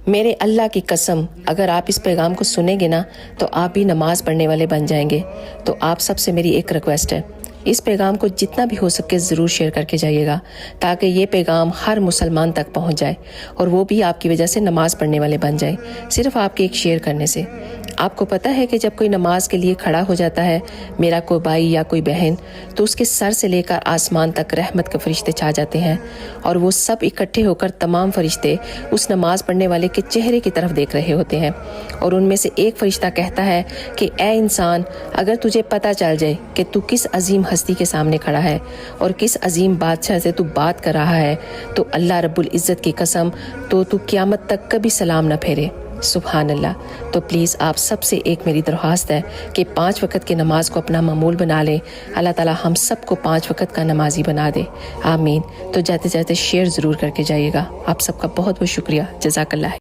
میرے اللہ کی قسم اگر آپ اس پیغام کو سنیں گے نا تو آپ بھی نماز پڑھنے والے بن جائیں گے۔ تو آپ سب سے میری ایک ریکویسٹ ہے، اس پیغام کو جتنا بھی ہو سکے ضرور شیئر کر کے جائیے گا تاکہ یہ پیغام ہر مسلمان تک پہنچ جائے اور وہ بھی آپ کی وجہ سے نماز پڑھنے والے بن جائیں، صرف آپ کے ایک شیئر کرنے سے۔ آپ کو پتہ ہے کہ جب کوئی نماز کے لیے کھڑا ہو جاتا ہے، میرا کوئی بھائی یا کوئی بہن، تو اس کے سر سے لے کر آسمان تک رحمت کے فرشتے چھا جاتے ہیں اور وہ سب اکٹھے ہو کر تمام فرشتے اس نماز پڑھنے والے کے چہرے کی طرف دیکھ رہے ہوتے ہیں، اور ان میں سے ایک فرشتہ کہتا ہے کہ اے انسان، اگر تجھے پتہ چل جائے کہ تو کس عظیم ہستی کے سامنے کھڑا ہے اور کس عظیم بادشاہ سے تو بات کر رہا ہے تو اللہ رب العزت کی قسم تو قیامت تک کبھی سلام نہ پھیرے۔ سبحان اللہ۔ تو پلیز آپ سب سے ایک میری درخواست ہے کہ 5 وقت کی نماز کو اپنا معمول بنا لیں۔ اللہ تعالی ہم سب کو 5 وقت کا نمازی بنا دے، آمین۔ تو جاتے جاتے شیئر ضرور کر کے جائیے گا۔ آپ سب کا بہت بہت شکریہ، جزاک اللہ۔